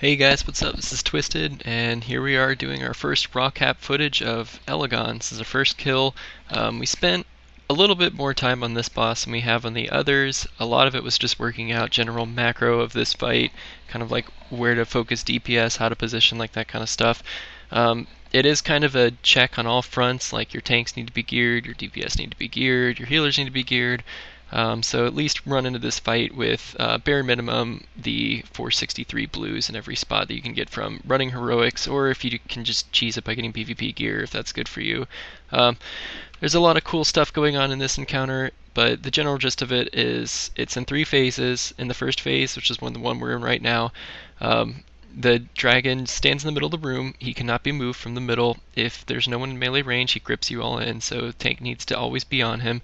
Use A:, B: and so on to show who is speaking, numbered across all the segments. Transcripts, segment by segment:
A: Hey guys, what's up? This is Twisted, and here we are doing our first raw cap footage of Elegon. This is our first kill. We spent a little bit more time on this boss than we have on the others. A lot of it was just working out general macro of this fight, kind of like where to focus DPS, how to position, like that kind of stuff. It is kind of a check on all fronts, like your tanks need to be geared, your DPS need to be geared, your healers need to be geared. So at least run into this fight with bare minimum the 463 blues in every spot that you can get from running heroics, or if you can just cheese it by getting PvP gear if that's good for you. There's a lot of cool stuff going on in this encounter, but the general gist of it is it's in 3 phases. In the first phase, which is the one we're in right now, the dragon stands in the middle of the room. He cannot be moved from the middle. If there's no one in melee range, he grips you all in, so the tank needs to always be on him.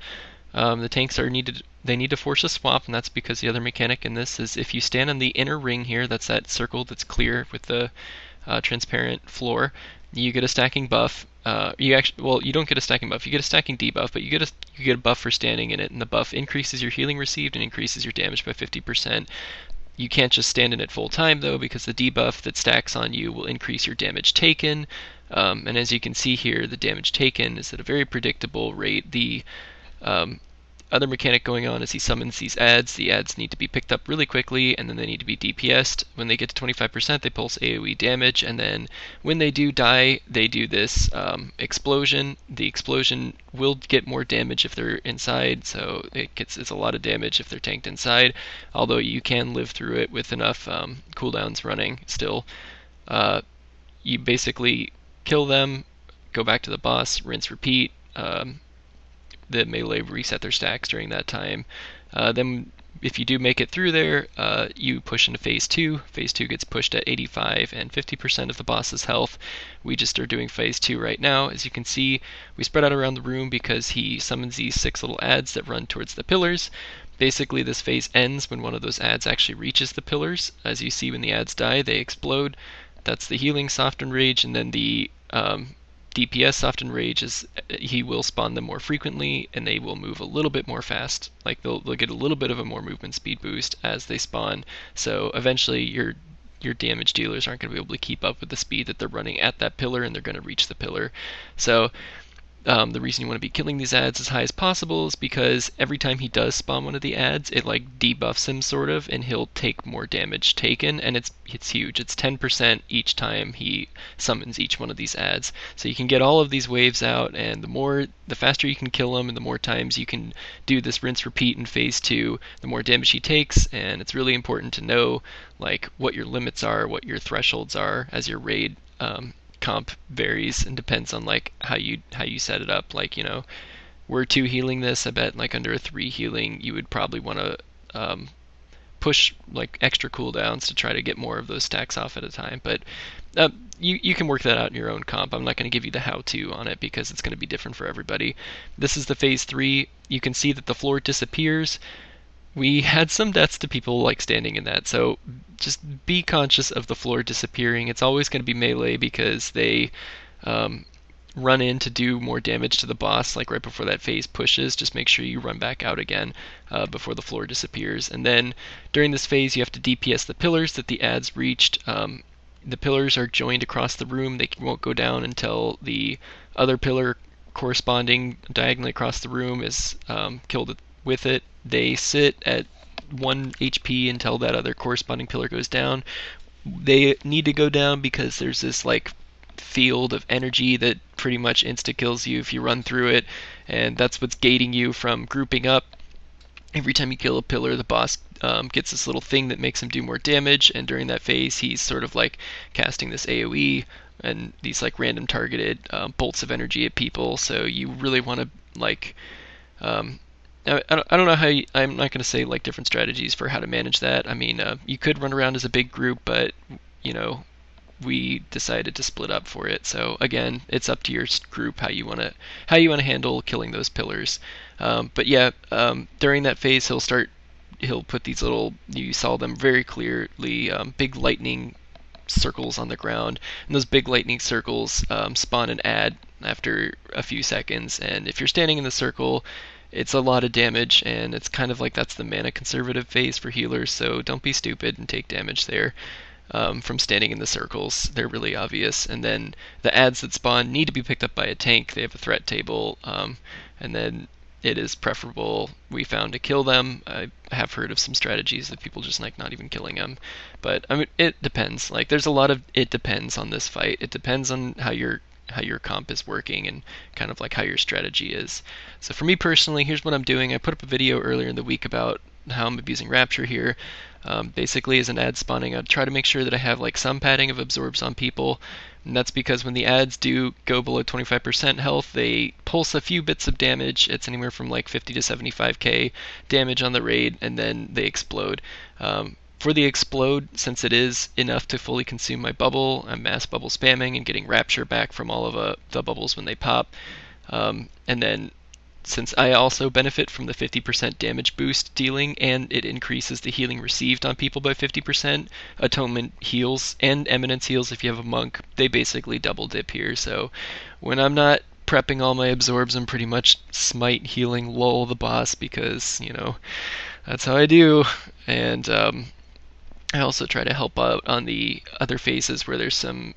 A: The tanks they need to force a swap, and that's because the other mechanic in this is if you stand on the inner ring here, that's that circle that's clear with the transparent floor, you get a stacking buff. You don't get a stacking buff, you get a stacking debuff, but you get a buff for standing in it, and the buff increases your healing received and increases your damage by 50%. You can't just stand in it full time though, because the debuff that stacks on you will increase your damage taken. And as you can see here, the damage taken is at a very predictable rate. The other mechanic going on is he summons these ads. The ads need to be picked up really quickly, and then they need to be DPS'd. When they get to 25%, they pulse AoE damage, and then when they do die, they do this explosion. The explosion will get more damage if they're inside, so it's a lot of damage if they're tanked inside, although you can live through it with enough cooldowns running still. You basically kill them, go back to the boss, rinse, repeat. The melee reset their stacks during that time. Then if you do make it through there, you push into phase 2. Phase 2 gets pushed at 85 and 50% of the boss's health. We just are doing phase 2 right now. As you can see, we spread out around the room because he summons these 6 little ads that run towards the pillars. Basically, this phase ends when one of those ads actually reaches the pillars. As you see, when the ads die, they explode. That's the healing soften rage, and then the DPS Soft Rage is he will spawn them more frequently, and they will move a little bit more fast. Like they'll get a little bit of a more movement speed boost as they spawn. So eventually your damage dealers aren't going to be able to keep up with the speed that they're running at that pillar, and they're going to reach the pillar. So the reason you want to be killing these ads as high as possible is because every time he does spawn one of the ads, it like debuffs him sort of, and he'll take more damage taken, and it's huge. It's 10% each time he summons each one of these ads. So you can get all of these waves out, and the faster you can kill him, and the more times you can do this rinse repeat in phase 2, the more damage he takes. And it's really important to know like what your limits are, what your thresholds are as your raid comp varies and depends on like how you set it up. Like, you know, we're 2 healing this. I bet like under a 3 healing you would probably want to push like extra cooldowns to try to get more of those stacks off at a time. But you can work that out in your own comp. I'm not going to give you the how-to on it because it's going to be different for everybody. This is the phase 3. You can see that the floor disappears. We had some deaths to people like standing in that, so just be conscious of the floor disappearing. It's always going to be melee because they run in to do more damage to the boss, like right before that phase pushes. Just make sure you run back out again before the floor disappears. And then during this phase, you have to DPS the pillars that the ads reached. The pillars are joined across the room. They won't go down until the other pillar corresponding diagonally across the room is killed with it. They sit at 1 HP until that other corresponding pillar goes down. They need to go down because there's this like field of energy that pretty much insta-kills you if you run through it, and that's what's gating you from grouping up. Every time you kill a pillar, the boss gets this little thing that makes him do more damage, and during that phase he's sort of like casting this AoE and these like random targeted bolts of energy at people. So you really want to like I don't know how I'm not going to say like different strategies for how to manage that. I mean, you could run around as a big group, but you know, we decided to split up for it. So again, it's up to your group how you want to handle killing those pillars. But yeah, during that phase, he'll put these little, you saw them very clearly, big lightning circles on the ground, and those big lightning circles spawn an ad after a few seconds. And if you're standing in the circle, it's a lot of damage, and it's kind of like that's the mana conservative phase for healers, so don't be stupid and take damage there. from standing in the circles. They're really obvious. And then the ads that spawn need to be picked up by a tank. They have a threat table. And then it is preferable, we found, to kill them. I have heard of some strategies of people just like not even killing them. But I mean, it depends. Like there's a lot of it depends on this fight. It depends on how your comp is working and kind of like how your strategy is. So for me personally, here's what I'm doing. I put up a video earlier in the week about how I'm abusing Rapture here. Basically, as an ad spawning, I try to make sure that I have like some padding of absorbs on people, and that's because when the ads do go below 25% health, they pulse a few bits of damage. It's anywhere from like 50 to 75k damage on the raid, and then they explode. For the explode, since it is enough to fully consume my bubble, I'm mass bubble spamming and getting Rapture back from all of the bubbles when they pop. And then since I also benefit from the 50% damage boost dealing, and it increases the healing received on people by 50%, Atonement heals and Eminence heals if you have a monk. They basically double dip here. So when I'm not prepping all my absorbs, I'm pretty much smite healing lull the boss because, you know, that's how I do. And I also try to help out on the other phases where there's some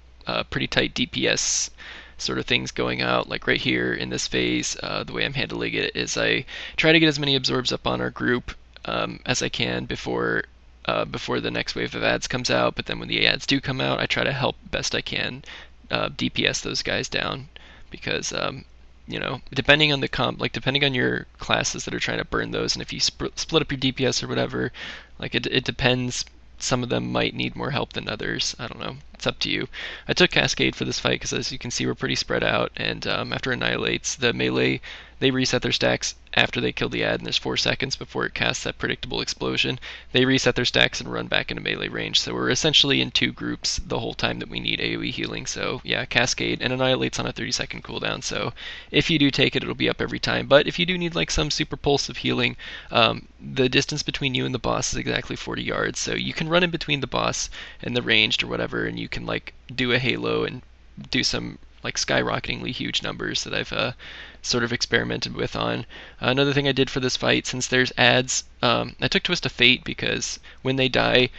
A: pretty tight DPS sort of things going out. Like right here in this phase, the way I'm handling it is I try to get as many absorbs up on our group as I can before the next wave of ads comes out. But then when the ads do come out, I try to help best I can DPS those guys down, because you know, depending on the comp, like depending on your classes that are trying to burn those, and if you split up your DPS or whatever, like it depends. Some of them might need more help than others. I don't know. It's up to you. I took Cascade for this fight because, as you can see, we're pretty spread out. And after Annihilates, the melee, they reset their stacks after they kill the ad, and there's 4 seconds before it casts that predictable explosion. They reset their stacks and run back into melee range. So we're essentially in 2 groups the whole time that we need AoE healing. So yeah, Cascade, and Annihilates on a 30-second cooldown. So if you do take it, it'll be up every time. But if you do need like some super pulse of healing, the distance between you and the boss is exactly 40 yards. So you can run in between the boss and the ranged or whatever, and you can like do a halo and do some like skyrocketingly huge numbers that I've sort of experimented with on. Another thing I did for this fight, since there's ads, I took Twist of Fate because when they die,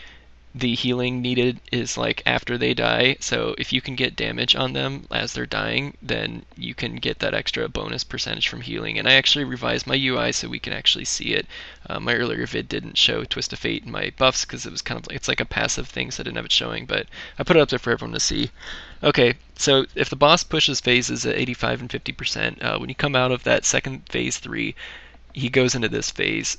A: the healing needed is like after they die. So if you can get damage on them as they're dying, then you can get that extra bonus percentage from healing. And I actually revised my UI so we can actually see it. My earlier vid didn't show Twist of Fate in my buffs because it was kind of like, it's like a passive thing, so I didn't have it showing, but I put it up there for everyone to see. Okay, so if the boss pushes phases at 85 and 50%, when you come out of that second phase 3, he goes into this phase.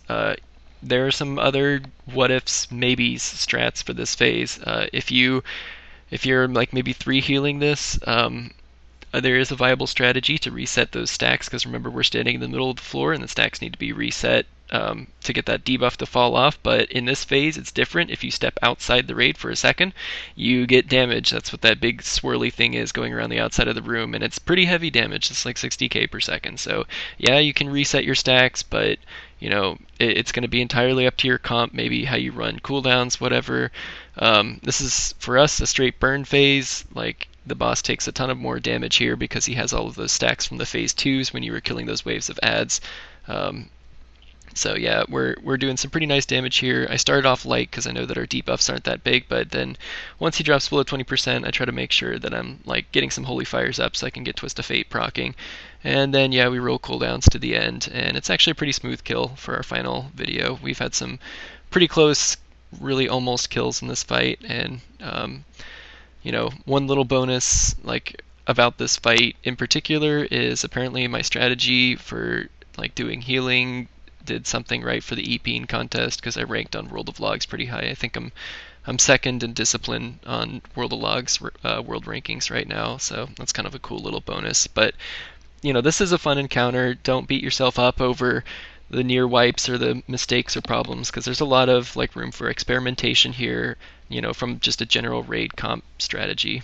A: There are some other what ifs, maybes, strats for this phase. If you're like maybe 3 healing this, there is a viable strategy to reset those stacks, because remember, we're standing in the middle of the floor and the stacks need to be reset to get that debuff to fall off. But in this phase, it's different. If you step outside the raid for a second, you get damage. That's what that big swirly thing is going around the outside of the room, and it's pretty heavy damage. It's like 60k per second. So yeah, you can reset your stacks, but you know, it's going to be entirely up to your comp, maybe how you run cooldowns, whatever. This is, for us, a straight burn phase. Like, the boss takes a ton of more damage here because he has all of those stacks from the phase 2s when you were killing those waves of ads. So yeah, we're doing some pretty nice damage here. I started off light because I know that our debuffs aren't that big, but then once he drops below 20%, I try to make sure that I'm like getting some Holy Fires up so I can get Twist of Fate proccing. And then yeah, we roll cooldowns to the end, and it's actually a pretty smooth kill for our final video. We've had some pretty close, really almost kills in this fight, and you know, one little bonus like about this fight in particular is apparently my strategy for like doing healing did something right for the EPing contest, because I ranked on World of Logs pretty high. I think I'm second in discipline on World of Logs world rankings right now, so that's kind of a cool little bonus. But you know, this is a fun encounter. Don't beat yourself up over the near wipes or the mistakes or problems, because there's a lot of like room for experimentation here, you know, from just a general raid comp strategy.